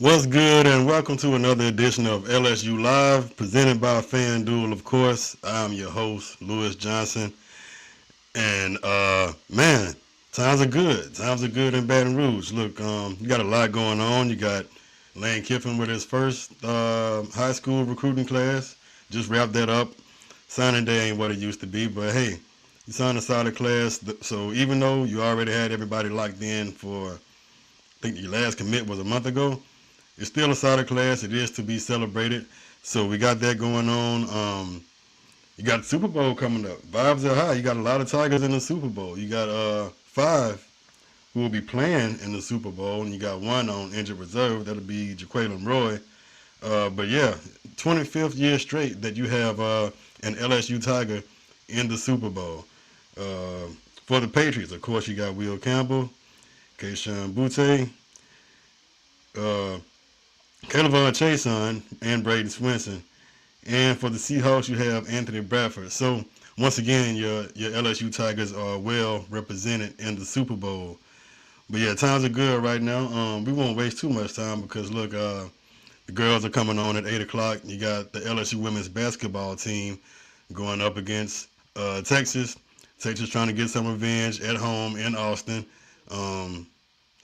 What's good, and welcome to another edition of LSU Live, presented by FanDuel, of course. I'm your host, Lewis Johnson, and man, times are good. Times are good in Baton Rouge. Look, you got a lot going on. You got Lane Kiffin with his first high school recruiting class. Just wrapped that up. Signing day ain't what it used to be, but hey, you signed a solid class. So even though you already had everybody locked in for, I think your last commit was a month ago, it's still a solid class. It is to be celebrated. So we got that going on. You got the Super Bowl coming up. Vibes are high. You got a lot of Tigers in the Super Bowl. You got five who will be playing in the Super Bowl, and you got one on injured reserve. That'll be Jaquelin Roy. But yeah, 25th year straight that you have an LSU Tiger in the Super Bowl. Uh, for the Patriots, of course, you got Will Campbell, Keyshawn Butte, uh, Calvin Chason, and Braden Swinson. And for the Seahawks, you have Anthony Bradford. So once again, your LSU Tigers are well represented in the Super Bowl. But yeah, times are good right now. We won't waste too much time because look, the girls are coming on at 8 o'clock. You got the LSU women's basketball team going up against Texas. Texas trying to get some revenge at home in Austin. Um,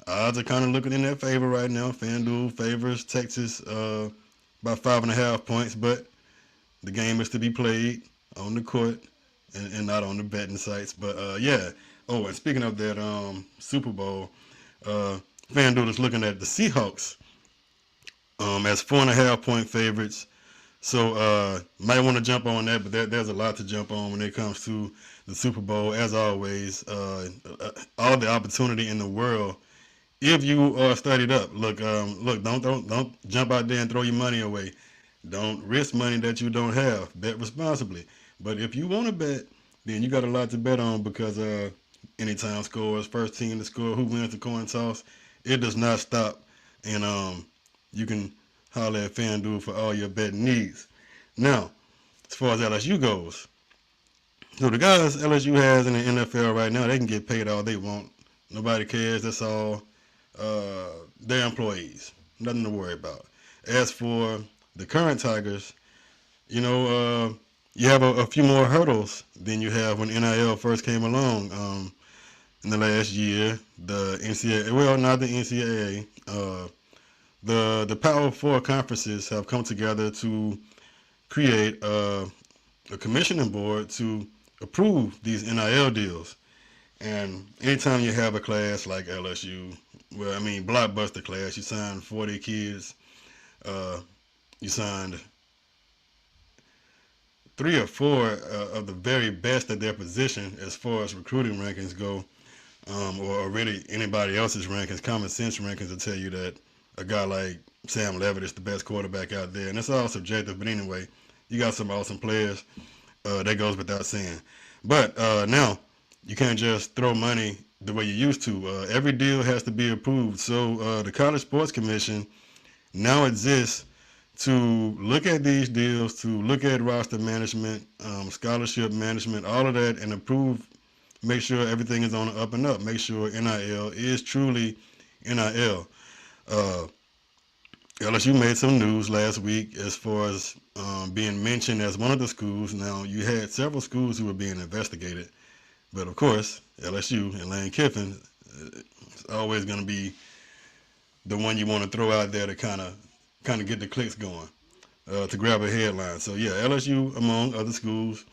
Odds are kind of looking in their favor right now. FanDuel favors Texas by 5.5 points, but the game is to be played on the court and not on the betting sites. But yeah. Oh, and speaking of that Super Bowl, uh, FanDuel is looking at the Seahawks as 4.5 point favorites. So might want to jump on that, but there's a lot to jump on when it comes to the Super Bowl. As always, all the opportunity in the world if you are studied up. Look, don't jump out there and throw your money away. Don't risk money that you don't have. Bet responsibly. But if you want to bet, then you got a lot to bet on because anytime scores, first team to score, who wins the coin toss, it does not stop. And you can holler at FanDuel for all your betting needs. Now, as far as LSU goes, so the guys LSU has in the NFL right now, they can get paid all they want. Nobody cares. That's all their employees. Nothing to worry about. As for the current Tigers, you know, you have a few more hurdles than you have when NIL first came along in the last year. The NCAA, well, not the NCAA, the Power Four conferences have come together to create a commissioning board to approve these NIL deals. And anytime you have a class like LSU, well, I mean, blockbuster class, you signed 40 kids, uh, you signed three or four of the very best at their position as far as recruiting rankings go, or really anybody else's rankings. Common sense rankings will tell you that a guy like Sam Levitt is the best quarterback out there, and it's all subjective. But anyway, you got some awesome players. That goes without saying. But now you can't just throw money the way you used to. Every deal has to be approved. So the College Sports Commission now exists to look at these deals, to look at roster management, scholarship management, all of that, and approve, make sure everything is on the up and up, make sure NIL is truly NIL. Uh, LSU made some news last week as far as being mentioned as one of the schools. Now, you had several schools who were being investigated, but of course, LSU and Lane Kiffin is always going to be the one you want to throw out there to kind of get the clicks going, to grab a headline. So yeah, LSU, among other schools,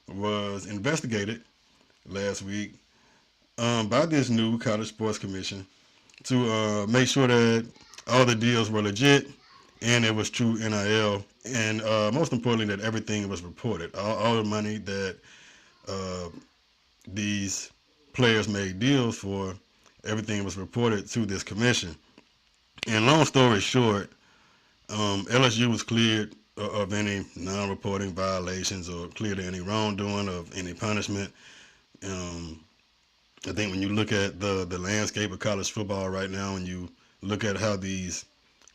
was investigated last week by this new College Sports Commission to make sure that all the deals were legit and it was true NIL, and most importantly, that everything was reported. All the money that uh, these players made deals for, everything was reported to this commission. And long story short, LSU was cleared of any non-reporting violations or cleared of any wrongdoing, of any punishment. Um, I think when you look at the landscape of college football right now, and you look at how these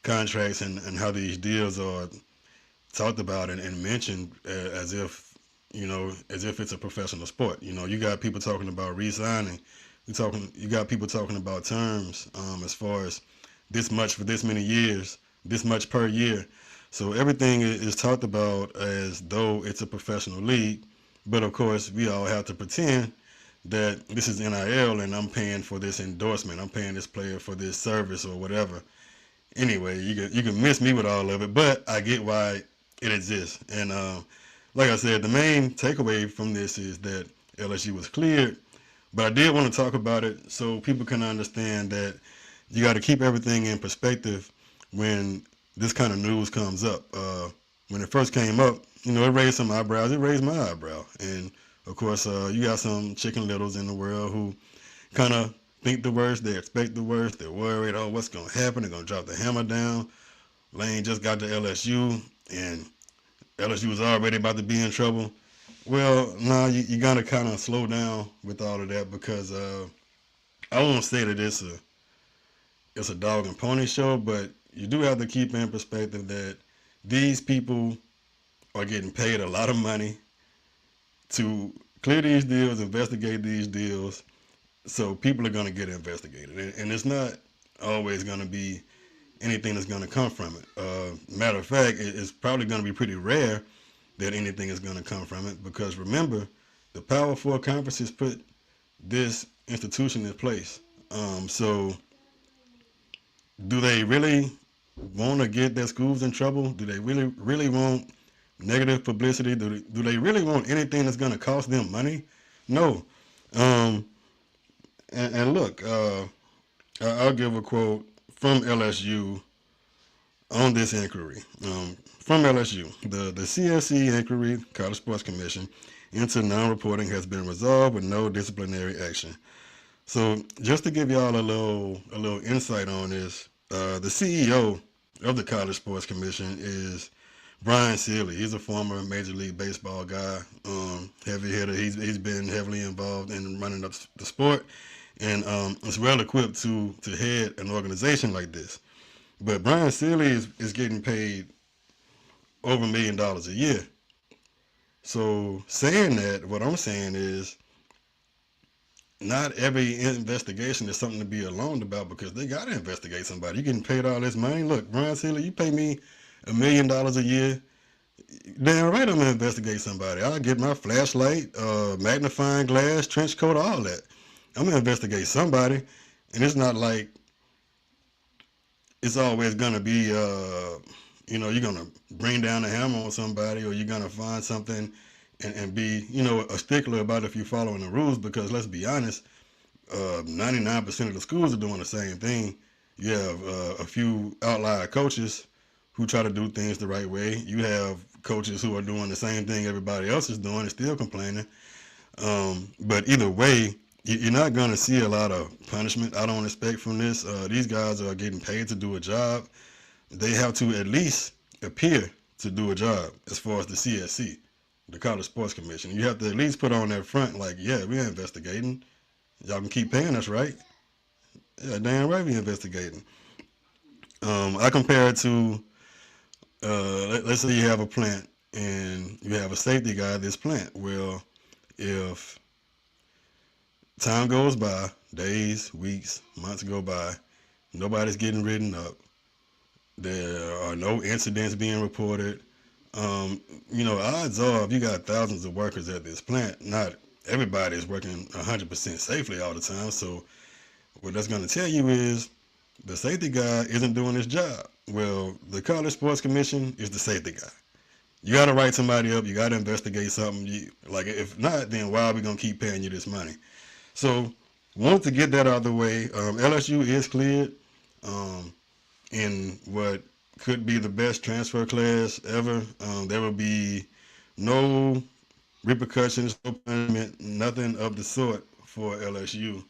contracts and how these deals are talked about and mentioned as if, as if it's a professional sport. You got people talking about re-signing. You got people talking about terms as far as this much for this many years, this much per year. So everything is talked about as though it's a professional league. But of course, we all have to pretend that this is NIL and I'm paying for this endorsement. I'm paying this player for this service or whatever. Anyway, you can miss me with all of it, but I get why it exists. And like I said, the main takeaway from this is that LSU was cleared. But I did want to talk about it so people can understand that you got to keep everything in perspective when this kind of news comes up. When it first came up, you know, it raised some eyebrows. It raised my eyebrow. And, of course, you got some chicken littles in the world who kind of think the worst. They expect the worst. They're worried, oh, what's going to happen? They're going to drop the hammer down. Lane just got to LSU, and LSU was already about to be in trouble. Well, nah, you got to kind of slow down with all of that because I won't say that it's a dog and pony show, but you do have to keep in perspective that these people are getting paid a lot of money to clear these deals, investigate these deals, so people are going to get investigated. And it's not always going to be anything that's going to come from it. Matter of fact, it's probably going to be pretty rare that anything is going to come from it because remember, the Power Four conferences put this institution in place. So do they really want to get their schools in trouble? Do they really want negative publicity? Do they really want anything that's going to cost them money? No. And look, I'll give a quote from LSU on this inquiry. From LSU, the CSE inquiry, College Sports Commission, into non-reporting has been resolved with no disciplinary action. So just to give y'all a little insight on this, the CEO of the College Sports Commission is Brian Sealy. He's a former Major League Baseball guy, heavy hitter. He's been heavily involved in running up the sport, and is well equipped to head an organization like this. But Brian Sealy is getting paid over $1 million a year. So saying that, what I'm saying is not every investigation is something to be alarmed about because they got to investigate somebody. You're getting paid all this money. Look, Brian Sealy, you pay me $1 million a year. Damn right I'm going to investigate somebody. I'll get my flashlight, magnifying glass, trench coat, all that. I'm going to investigate somebody. And it's not like it's always going to be, you're going to bring down a hammer on somebody or you're going to find something and be, a stickler about if you're following the rules because let's be honest, 99% of the schools are doing the same thing. You have a few outlier coaches who try to do things the right way. You have coaches who are doing the same thing everybody else is doing and still complaining. But either way, you're not going to see a lot of punishment, I don't expect, from this. These guys are getting paid to do a job. They have to at least appear to do a job as far as the CSC, the College Sports Commission. You have to at least put on that front like, yeah, we're investigating. Y'all can keep paying us, right? Yeah, damn right we're investigating. I compare it to, let's say you have a plant and you have a safety guy at this plant. Well, if time goes by, days, weeks, months go by, nobody's getting written up, there are no incidents being reported, odds are if you got thousands of workers at this plant, not everybody is working 100% safely all the time. So what that's going to tell you is the safety guy isn't doing his job. Well, the College Sports Commission is the safety guy. You got to write somebody up. You got to investigate something. If not, then why are we going to keep paying you this money? So wanted to get that out of the way. LSU is cleared in what could be the best transfer class ever. There will be no repercussions, no punishment, nothing of the sort for LSU.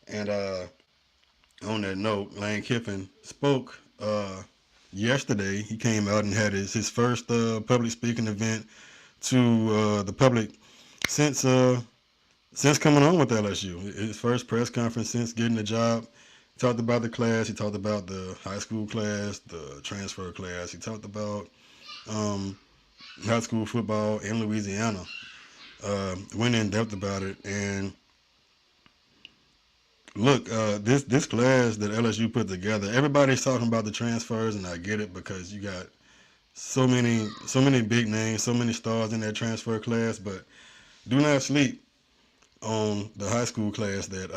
And on that note, Lane Kiffin spoke yesterday. He came out and had his first public speaking event to the public since coming on with LSU. His first press conference since getting the job. He talked about the class. He talked about the high school class, the transfer class. He talked about high school football in Louisiana. Went in depth about it, and Look, this class that LSU put together, everybody's talking about the transfers, and I get it because you got so many big names, so many stars in that transfer class. But do not sleep on the high school class that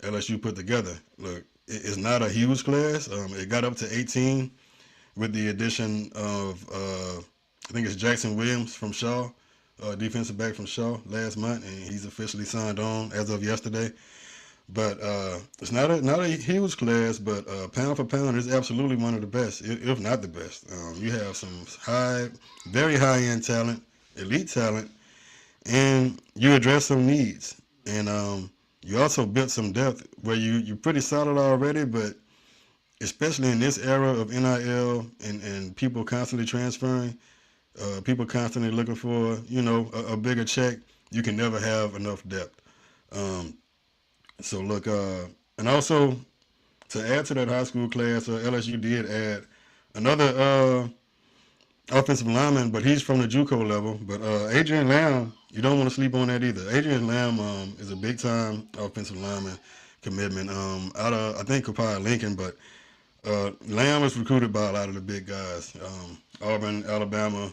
LSU put together. Look, it's not a huge class. It got up to 18 with the addition of I think it's Jackson Williams from Shaw, defensive back from Shaw last month, and he's officially signed on as of yesterday. But it's not a huge class, but pound for pound, it's absolutely one of the best, if not the best. You have some very high end talent, elite talent, and you address some needs. And you also built some depth where you're pretty solid already, but especially in this era of NIL and people constantly transferring, people constantly looking for a bigger check. You can never have enough depth. Um, so look, and also to add to that high school class, LSU did add another offensive lineman, but he's from the JUCO level. But Adrian Lamb, you don't want to sleep on that either. Adrian Lamb is a big time offensive lineman commitment out of I think Copiah Lincoln, but Lamb was recruited by a lot of the big guys. Auburn, Alabama.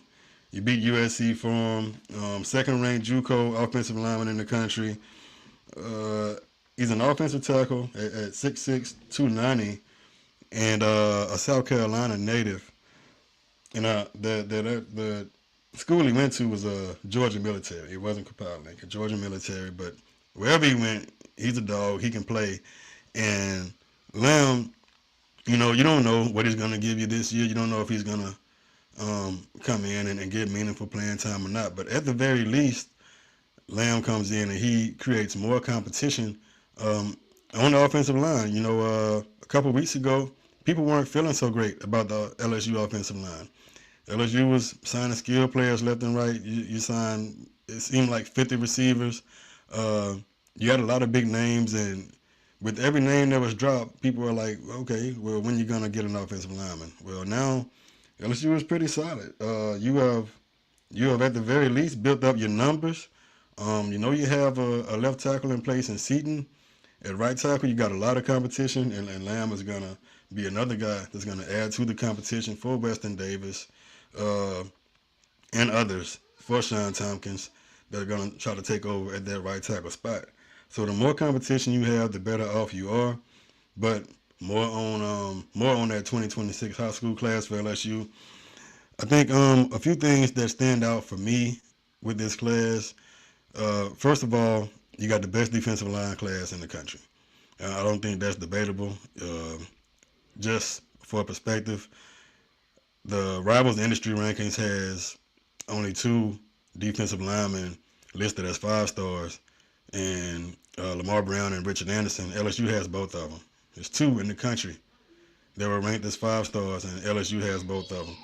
You beat USC for him. Second-ranked JUCO offensive lineman in the country. Uh, he's an offensive tackle at 6'6", 290, and a South Carolina native. And the school he went to was Georgia military. It wasn't Copiah Lincoln, Georgia military. But wherever he went, he's a dog. He can play. And Lamb, you don't know what he's going to give you this year. You don't know if he's going to come in and get meaningful playing time or not. But at the very least, Lamb comes in and he creates more competition on the offensive line. A couple of weeks ago, people weren't feeling so great about the LSU offensive line. LSU was signing skilled players left and right. You signed, it seemed like 50 receivers. You had a lot of big names, and with every name that was dropped, people were like, okay, well, when you going to get an offensive lineman? Well, now LSU is pretty solid. You have at the very least built up your numbers. You have a left tackle in place in Seaton. At right tackle, you got a lot of competition, and Lamb is going to be another guy that's going to add to the competition for Weston Davis and others, for Sean Tompkins, that are going to try to take over at that right tackle spot. So the more competition you have, the better off you are. But more on that 2026 high school class for LSU. I think a few things that stand out for me with this class. First of all, you got the best defensive line class in the country. I don't think that's debatable. Just for perspective, the Rivals Industry Rankings has only 2 defensive linemen listed as 5 stars, and Lamar Brown and Richard Anderson. LSU has both of them. There's 2 in the country that were ranked as 5 stars, and LSU has both of them.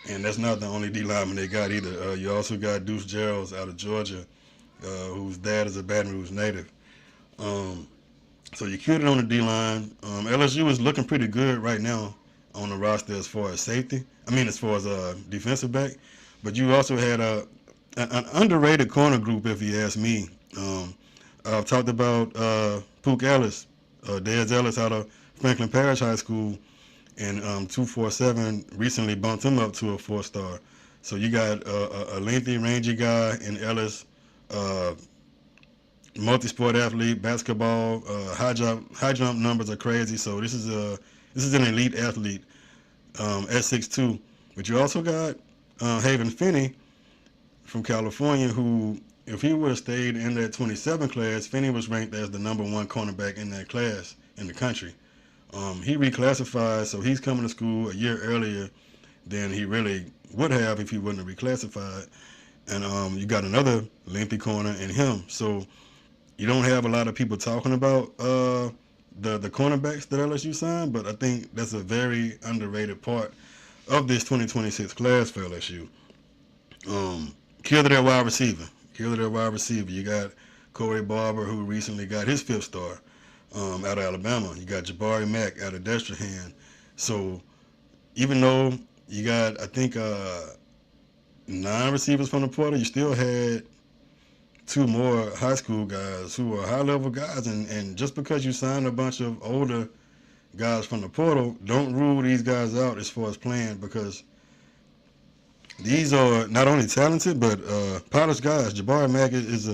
And that's not the only D lineman they got either. You also got Deuce Geralds out of Georgia, whose dad is a Baton Rouge native. So you killed it on the D line. LSU is looking pretty good right now on the roster as far as safety. As far as defensive back. But you also had an underrated corner group, if you ask me. I've talked about Pook Ellis, Dez Ellis out of Franklin Parish High School, and 247 recently bumped him up to a 4-star. So you got a lengthy, rangy guy in Ellis, multi-sport athlete, basketball, high jump numbers are crazy. So this is an elite athlete at 6'2". But you also got Haven Finney from California, who, if he would have stayed in that 27 class, Finney was ranked as the number 1 cornerback in that class in the country. He reclassified, so he's coming to school a year earlier than he really would have if he wouldn't have reclassified. And you got another lengthy corner in him. So you don't have a lot of people talking about the cornerbacks that LSU signed, but I think that's a very underrated part of this 2026 class for LSU. Killed it at wide receiver. You got Corey Barber, who recently got his 5th star out of Alabama. You got Jabari Mack out of Destrehan. So even though you got, I think, 9 receivers from the portal, you still had two more high school guys who are high level guys, and just because you sign a bunch of older guys from the portal, don't rule these guys out as far as playing, because these are not only talented but polished guys. Jabari Mack he's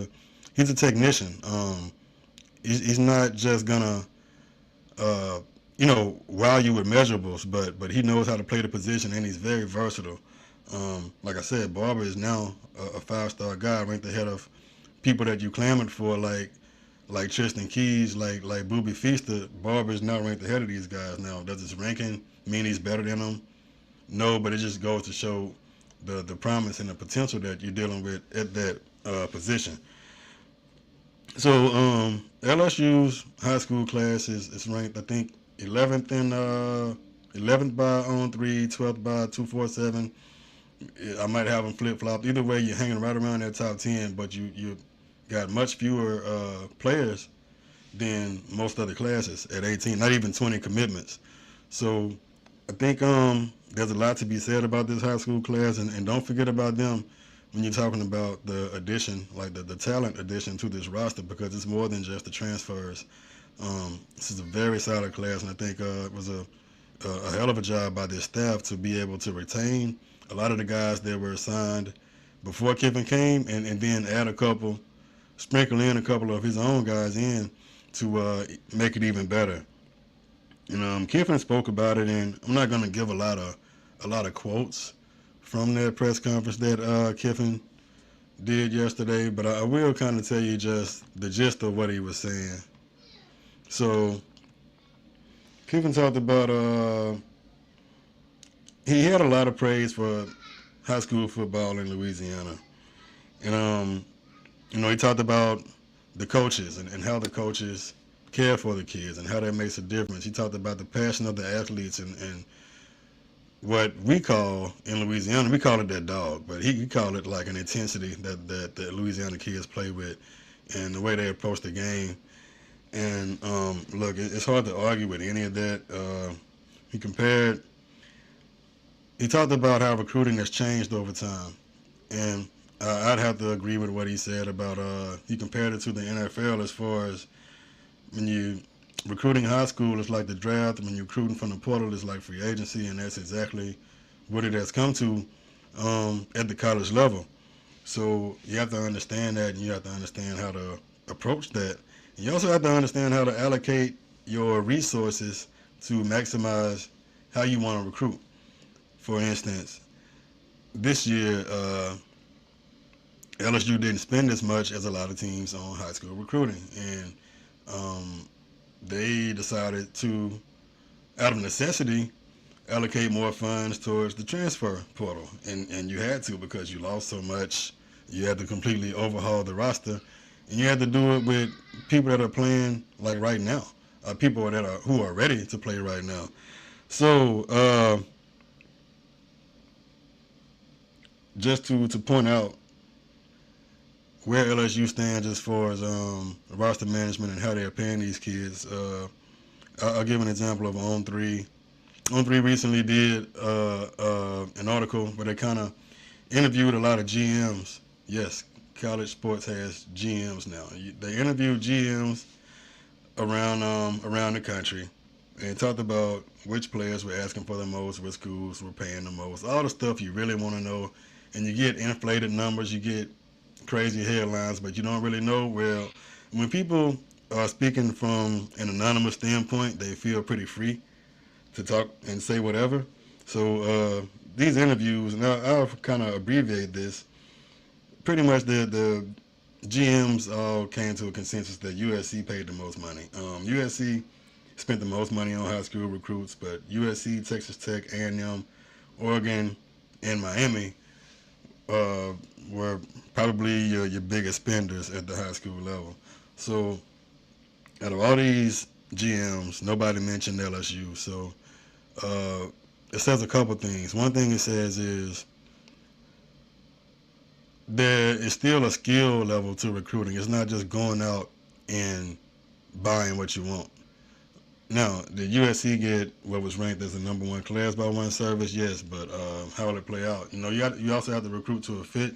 a technician. He's not just gonna wow you with measurables, but he knows how to play the position, and he's very versatile. Like I said, Barber is now a 5-star guy, ranked ahead of people that you clamored for, like Tristan Keys, like Booby Feaster. Barber is now ranked ahead of these guys now. Does his ranking mean he's better than them? No, but it just goes to show the promise and the potential that you're dealing with at that position. So LSU's high school class is ranked, I think, 11th in 11th by on3, 12th by 247. I might have them flip flopped. Either way, you're hanging right around that top 10, but you got much fewer players than most other classes at 18. Not even 20 commitments. So I think there's a lot to be said about this high school class, and don't forget about them when you're talking about the addition, like the talent addition to this roster, because it's more than just the transfers. This is a very solid class, and I think it was a hell of a job by this staff to be able to retain a lot of the guys that were signed before Kiffin came, and then add sprinkle in a couple of his own guys in to make it even better. And Kiffin spoke about it, and I'm not going to give a lot of quotes from that press conference that Kiffin did yesterday, but I will kind of tell you just the gist of what he was saying. So Kiffin talked about he had a lot of praise for high school football in Louisiana, and he talked about the coaches and how the coaches care for the kids and how that makes a difference. He talked about the passion of the athletes and what we call in Louisiana, we call it that dog, but he called it like an intensity that the Louisiana kids play with, and the way they approach the game. And look, it's hard to argue with any of that. He talked about how recruiting has changed over time, and I'd have to agree with what he said about he compared it to the NFL as far as when you recruiting high school, it's like the draft. When you're recruiting from the portal, it's like free agency, and that's exactly what it has come to at the college level. So you have to understand that, and you have to understand how to approach that. And you also have to understand how to allocate your resources to maximize how you want to recruit. For instance, this year, LSU didn't spend as much as a lot of teams on high school recruiting, and they decided to, out of necessity, allocate more funds towards the transfer portal. And you had to, because you lost so much. You had to completely overhaul the roster, and you had to do it with people that are playing like right now, people who are ready to play right now. So just to point out where LSU stands as far as roster management and how they're paying these kids, I'll give an example of On3. On3 recently did an article where they kind of interviewed a lot of GMs. Yes, college sports has GMs now. They interviewed GMs around the country and talked about which players were asking for the most, which schools were paying the most, all the stuff you really want to know. And you get inflated numbers, you get crazy headlines, but you don't really know. Well, when people are speaking from an anonymous standpoint, they feel pretty free to talk and say whatever. So these interviews, and I'll kind of abbreviate this, pretty much the GMs all came to a consensus that USC paid the most money. USC spent the most money on high school recruits, but USC, Texas Tech, A&M, Oregon, and Miami were probably your biggest spenders at the high school level. So out of all these GMs, nobody mentioned LSU. So it says a couple things. One thing it says is there is still a skill level to recruiting. It's not just going out and buying what you want. Now, did USC get what was ranked as the #1 class by one service? Yes, but how will it play out? You also have to recruit to a fit.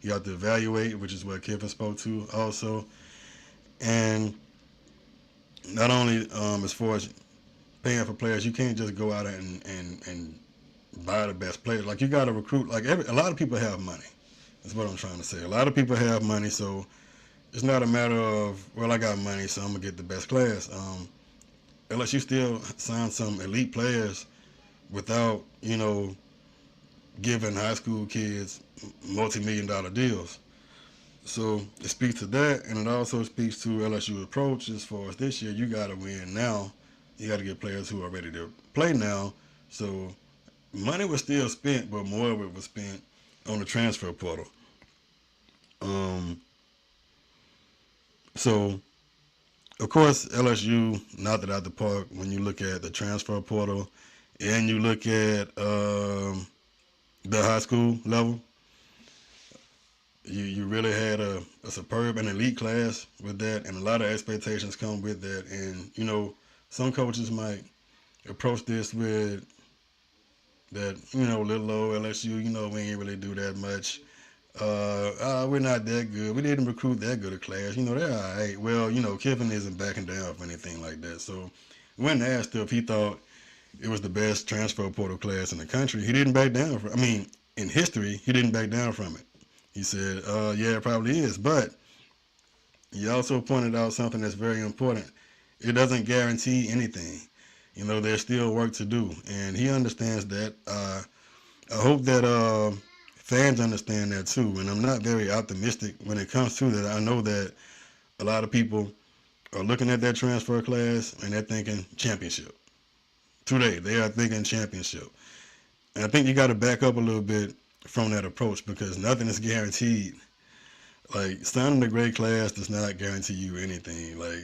You have to evaluate, which is what Kiffin spoke to also. And not only as far as paying for players, you can't just go out and buy the best players. Like, you got to recruit. Like, a lot of people have money. That's what I'm trying to say. A lot of people have money, so it's not a matter of, well, I got money, so I'm gonna get the best players. LSU still sign some elite players without, giving high school kids multi-million-dollar deals. So it speaks to that, and it also speaks to LSU's approach as far as this year. You got to win now. You got to get players who are ready to play now. So money was still spent, but more of it was spent on the transfer portal. So, of course, LSU knocked it out the park when you look at the transfer portal and you look at the high school level. You really had a superb and elite class with that, and a lot of expectations come with that. And, some coaches might approach this with that, little old LSU, we ain't really do that much. We're not that good. We didn't recruit that good a class. They're all right. Well, Kiffin isn't backing down for anything like that. So when asked if he thought it was the best transfer portal class in the country, he didn't back down from. In history, he didn't back down from it. He said, yeah, it probably is. But he also pointed out something that's very important. It doesn't guarantee anything. There's still work to do. And he understands that. I hope that fans understand that too. And I'm not very optimistic when it comes to that. I know that a lot of people are looking at that transfer class and they're thinking championship. Today, they are thinking championship. And I think you got to back up a little bit from that approach because nothing is guaranteed. Like, signing a great class does not guarantee you anything. Like,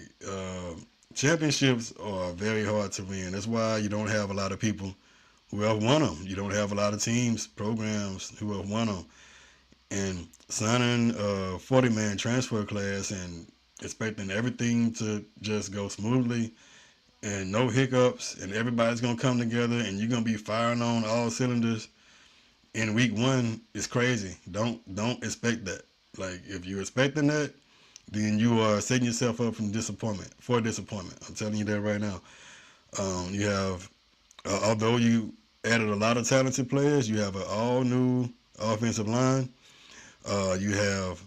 championships are very hard to win. That's why you don't have a lot of people who have won them. You don't have a lot of teams, programs who have won them. And signing a 40-man transfer class and expecting everything to just go smoothly and no hiccups and everybody's going to come together and you're going to be firing on all cylinders in week one is crazy. Don't expect that. Like, if you're expecting that, then you are setting yourself up for disappointment. I'm telling you that right now. You have, although you added a lot of talented players, you have an all-new offensive line. You have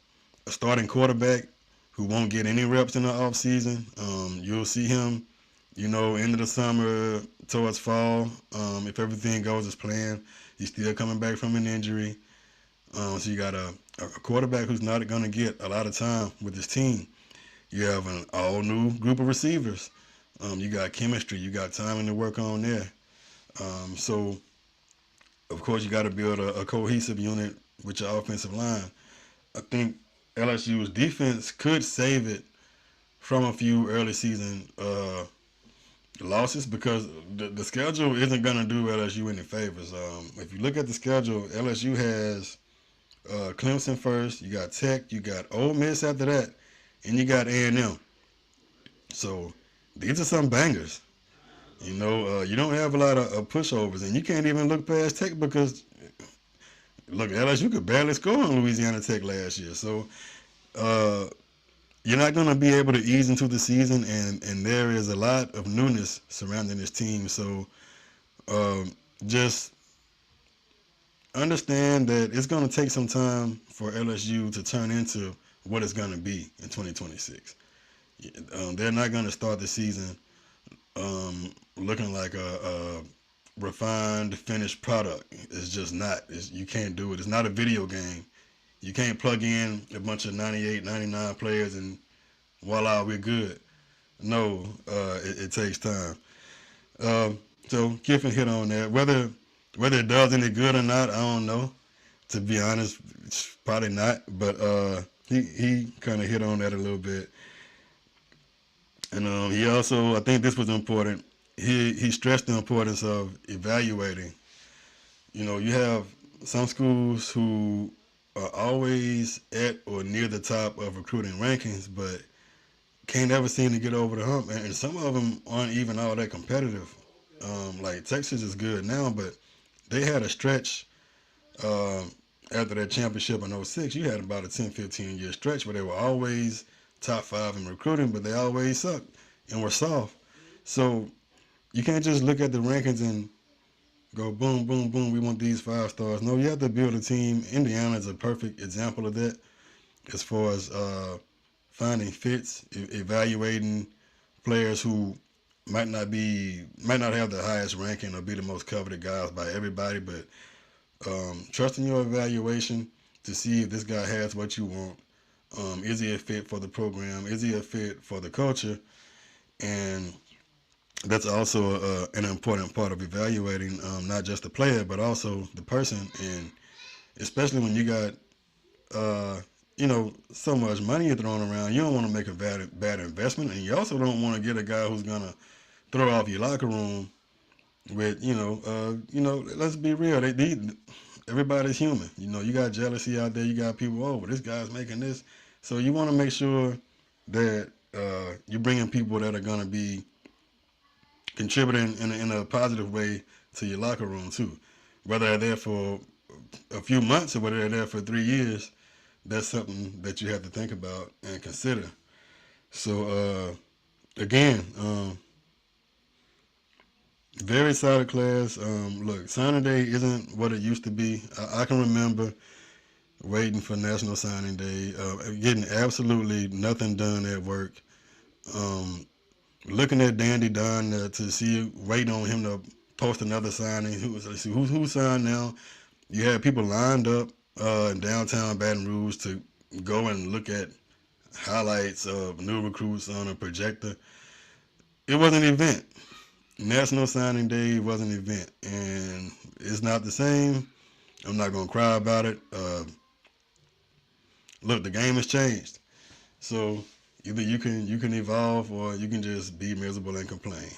a starting quarterback who won't get any reps in the offseason. You'll see him, end of the summer, towards fall. If everything goes as planned, he's still coming back from an injury. So you got a quarterback who's not going to get a lot of time with his team. You have an all-new group of receivers. You got chemistry. You got timing to work on there. So, of course, you got to build a cohesive unit with your offensive line. I think LSU's defense could save it from a few early season losses because the schedule isn't going to do LSU any favors. If you look at the schedule, LSU has Clemson first, you got Tech, you got Ole Miss after that, and you got A&M. So these are some bangers. You don't have a lot of pushovers, and you can't even look past Tech because, look, LSU could barely score on Louisiana Tech last year. So you're not going to be able to ease into the season, and there is a lot of newness surrounding this team. So just understand that it's going to take some time for LSU to turn into what it's going to be in 2026. They're not going to start the season looking like a refined, finished product. It's just not. You can't do it. It's not a video game. You can't plug in a bunch of 98, 99 players and voila, we're good. No, it takes time. So Kiffin hit on that. Whether it does any good or not, I don't know. To be honest, it's probably not. But he kind of hit on that a little bit. And he also, I think this was important, he stressed the importance of evaluating. You have some schools who are always at or near the top of recruiting rankings, but can't ever seem to get over the hump. And some of them aren't even all that competitive. Like Texas is good now, but they had a stretch after that championship in '06, you had about a 10, 15 year stretch where they were always top 5 in recruiting, but they always sucked and were soft. So you can't just look at the rankings and go boom, boom, boom. We want these 5 stars. No, you have to build a team. Indiana is a perfect example of that as far as finding fits, evaluating players who might not have the highest ranking or be the most coveted guys by everybody, but trusting your evaluation to see if this guy has what you want. Is he a fit for the program? Is he a fit for the culture? And that's also an important part of evaluating not just the player but also the person, and especially when you got so much money you're throwing around, you don't want to make a bad investment, and you also don't want to get a guy who's gonna throw off your locker room with let's be real, everybody's human. You got jealousy out there, you got people, oh, this guy's making this, so you want to make sure that you're bringing people that are gonna be contributing in a positive way to your locker room too. Whether they're there for a few months or whether they're there for 3 years, that's something that you have to think about and consider. So again, very solid class. Look, signing day isn't what it used to be. I can remember waiting for National Signing Day, getting absolutely nothing done at work. Looking at Dandy Don to see, waiting on him to post another signing. Who signed now? You had people lined up in downtown Baton Rouge to go and look at highlights of new recruits on a projector. It was an event. National Signing Day was an event, and it's not the same. I'm not gonna cry about it. Look, the game has changed, so either you can evolve or you can just be miserable and complain.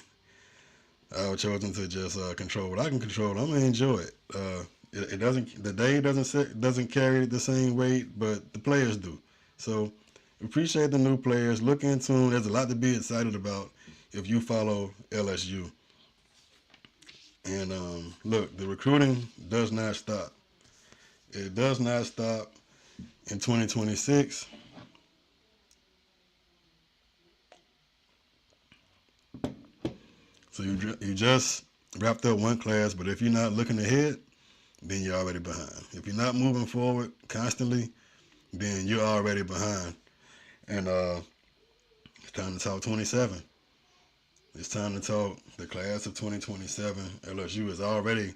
I've chosen to just control what I can control. I'm gonna enjoy it. It doesn't. The day doesn't carry the same weight, but the players do. So appreciate the new players. Look into them. There's a lot to be excited about if you follow LSU. And look, the recruiting does not stop. It does not stop in 2026. So you just wrapped up one class, but if you're not looking ahead, then you're already behind. If you're not moving forward constantly, then you're already behind. And it's time to talk 27. It's time to talk the class of 2027. LSU has already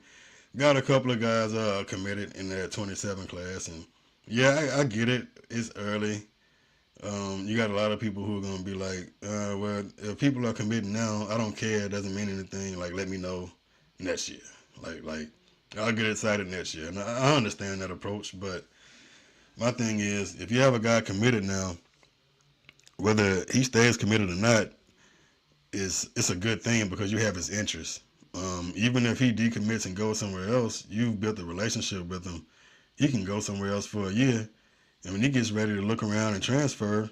got a couple of guys committed in that 27 class, and yeah, I get it. It's early. You got a lot of people who are gonna be like, well, if people are committing now, I don't care. It doesn't mean anything. Like, let me know next year. Like I'll get excited next year. And I understand that approach, but my thing is, if you have a guy committed now, whether he stays committed or not, it's a good thing because you have his interest. Even if he decommits and goes somewhere else, you've built a relationship with him. He can go somewhere else for a year, and when he gets ready to look around and transfer,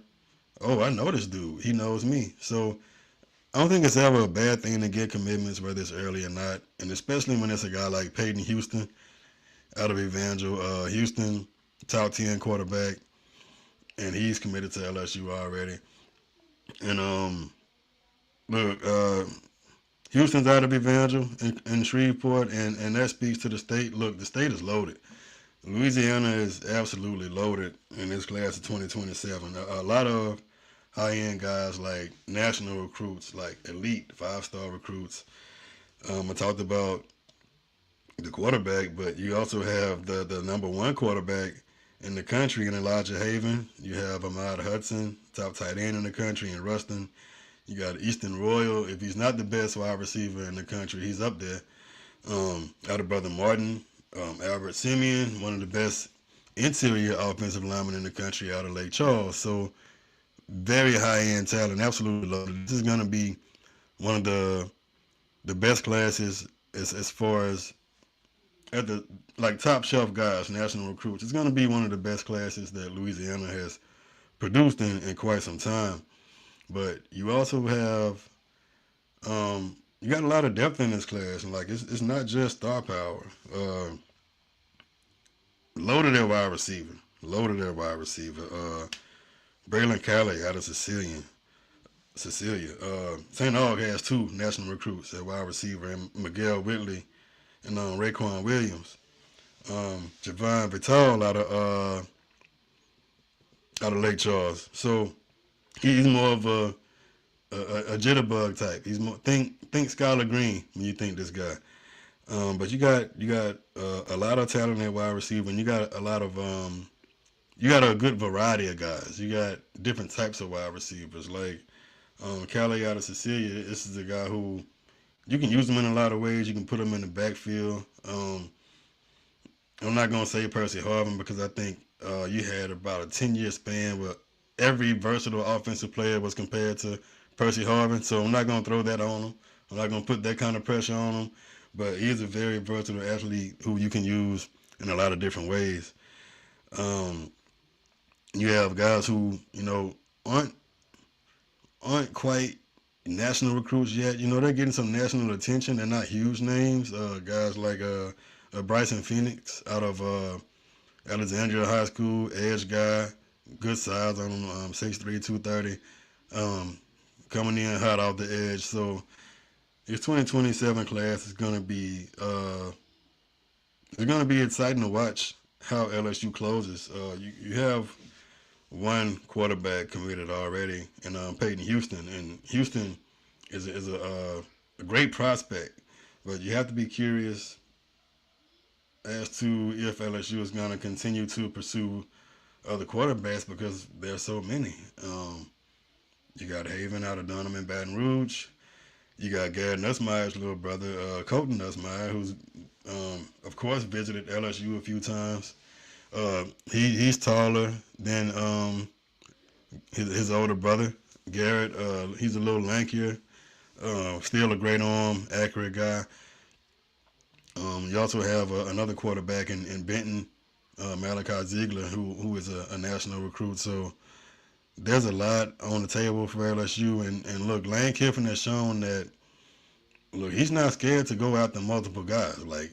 oh, I know this dude. He knows me. So I don't think it's ever a bad thing to get commitments, whether it's early or not, and especially when it's a guy like Peyton Houston out of Evangel. Houston, top 10 quarterback, and he's committed to LSU already. And look, Houston's out of Evangel in Shreveport, and that speaks to the state. Look, the state is loaded. Louisiana is absolutely loaded in this class of 2027. A lot of high-end guys, like national recruits, like elite 5-star recruits. I talked about the quarterback, but you also have the number one quarterback in the country in Elijah Haven. You have Ahmad Hudson, top tight end in the country in Ruston. You got Easton Royal. If he's not the best wide receiver in the country, he's up there. Out of Brother Martin, Albert Simeon, one of the best interior offensive linemen in the country out of Lake Charles. So very high-end talent, absolutely loaded. This is going to be one of the best classes as far as at the top shelf guys, national recruits. It's going to be one of the best classes that Louisiana has produced in quite some time. But you also have you got a lot of depth in this class, and like it's not just star power. loaded their wide receiver. Loaded their wide receiver. Braylon Calley out of Cecilia. St. Aug has two national recruits at wide receiver, and Miguel Whitley and Raekwon Williams. Javon Vital out of Lake Charles. So he's more of a jitterbug type. He's more think Skylar Green when you think this guy. But you got a lot of talent at wide receiver, and you got a lot of you got a good variety of guys. You got different types of wide receivers. Like Callie out of Cecilia, this is a guy who you can use him in a lot of ways. You can put him in the backfield. I'm not gonna say Percy Harvin because I think you had about a 10-year span where every versatile offensive player was compared to Percy Harvin. So I'm not gonna throw that on him. I'm not gonna put that kind of pressure on him. But he's a very versatile athlete who you can use in a lot of different ways. You have guys who aren't quite national recruits yet. They're getting some national attention. They're not huge names. Guys like Bryson Phoenix out of Alexandria High School, edge guy, good size on him, 6'3", 230, coming in hot off the edge. So this 2027 class is gonna be exciting to watch how LSU closes. You have one quarterback committed already, and Peyton Houston, and Houston is a great prospect, but you have to be curious as to if LSU is going to continue to pursue other quarterbacks because there's so many. You got Haven out of Dunham and Baton Rouge. You got Garrett Nussmeier's little brother, Colton Nussmeier, who's, of course, visited LSU a few times. He's taller than his older brother, Garrett. He's a little lankier, still a great arm, accurate guy. You also have another quarterback in Benton, Malachi Ziegler, who is a national recruit. So there's a lot on the table for LSU. And look, Lane Kiffin has shown that, he's not scared to go after multiple guys. Like,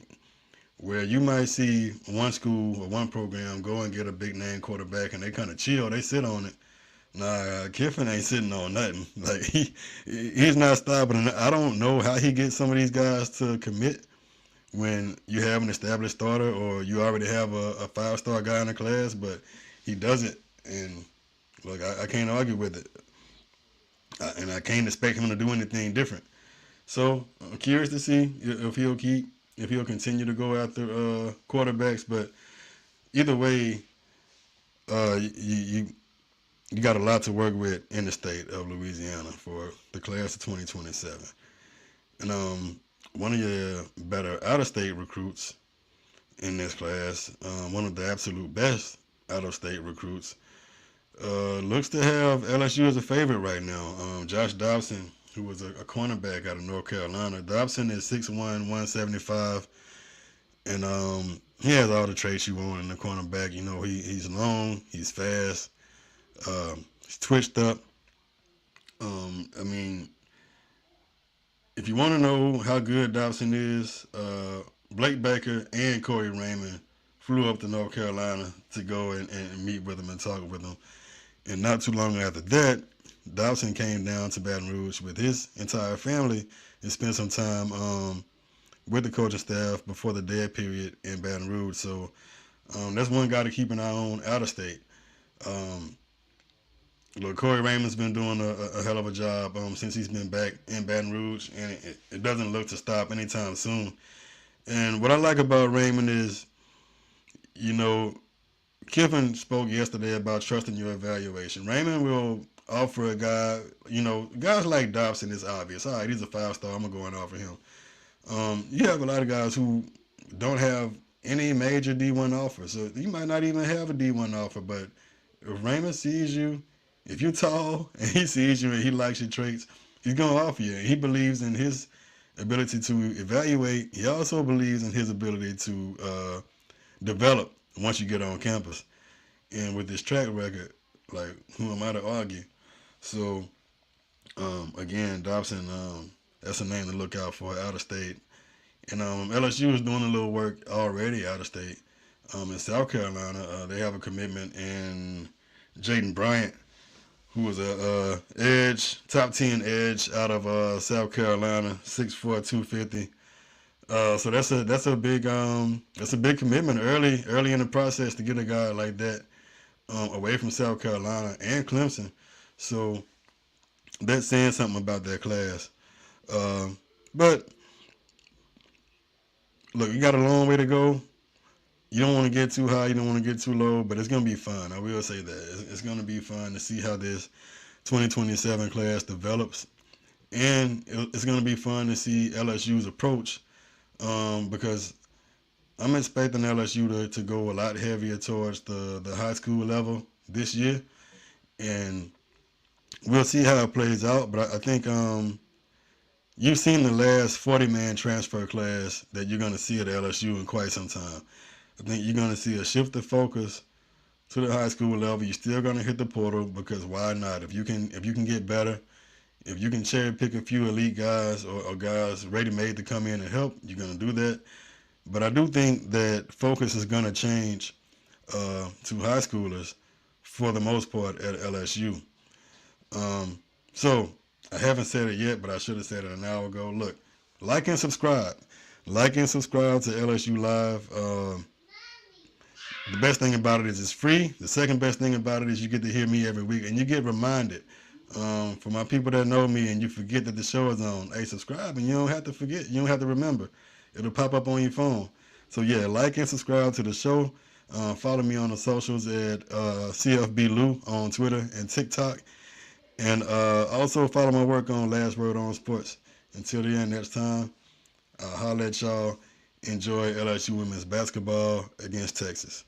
where you might see one school or one program go and get a big name quarterback and they kind of chill, they sit on it. Nah, Kiffin ain't sitting on nothing. Like, he's not stopping. And I don't know how he gets some of these guys to commit when you have an established starter or you already have a five-star guy in the class, but he does it. And look, I can't argue with it. And I can't expect him to do anything different. So I'm curious to see if he'll continue to go after quarterbacks. But either way, you got a lot to work with in the state of Louisiana for the class of 2027. And one of your better out-of-state recruits in this class, one of the absolute best out-of-state recruits, looks to have LSU as a favorite right now. Josh Dobson, who was a cornerback out of North Carolina. Dobson is 6'1", 175, and he has all the traits you want in a cornerback. He's long, he's fast, he's twitched up. If you want to know how good Dobson is, Blake Baker and Corey Raymond flew up to North Carolina to go and meet with him and talk with him. And not too long after that, Dobson came down to Baton Rouge with his entire family and spent some time with the coaching staff before the dead period in Baton Rouge. So that's one guy to keep an eye on out of state. Corey Raymond's been doing a hell of a job since he's been back in Baton Rouge, and it doesn't look to stop anytime soon. And what I like about Raymond is, Kiffin spoke yesterday about trusting your evaluation. Raymond will offer a guy, guys like Dobson is obvious. All right, he's a five-star. I'm going to go and offer him. You have a lot of guys who don't have any major D1 offer. So you might not even have a D1 offer, but if Raymond sees you, if you're tall and he sees you and he likes your traits, he's going to offer you. And he believes in his ability to evaluate. He also believes in his ability to develop once you get on campus. And with this track record, like, who am I to argue? So, again, Dobson, that's a name to look out for out of state. And LSU is doing a little work already out of state. In South Carolina, they have a commitment in Jaden Bryant, who was a top 10 edge out of South Carolina, 6'4", 250. So that's a big commitment early in the process to get a guy like that away from South Carolina and Clemson. So that's saying something about that class. But look, you got a long way to go. You don't want to get too high, you don't want to get too low, but it's going to be fun. I will say that. It's going to be fun to see how this 2027 class develops. And it's going to be fun to see LSU's approach because I'm expecting LSU to go a lot heavier towards the high school level this year. And we'll see how it plays out. But I think you've seen the last 40-man transfer class that you're going to see at LSU in quite some time. I think you're going to see a shift of focus to the high school level. You're still going to hit the portal because why not? If you can get better, if you can cherry pick a few elite guys or guys ready-made to come in and help, you're going to do that. But I do think that focus is going to change to high schoolers for the most part at LSU. So I haven't said it yet, but I should have said it an hour ago. Look, like and subscribe. Like and subscribe to LSU Live. The best thing about it is it's free. The second best thing about it is you get to hear me every week, and you get reminded. For my people that know me and you forget that the show is on, hey, subscribe, and you don't have to forget. You don't have to remember. It'll pop up on your phone. So, yeah, like and subscribe to the show. Follow me on the socials at CFBLou on Twitter and TikTok. And also follow my work on Last Word on Sports. Until the end, next time, I'll holler at y'all. Enjoy LSU women's basketball against Texas.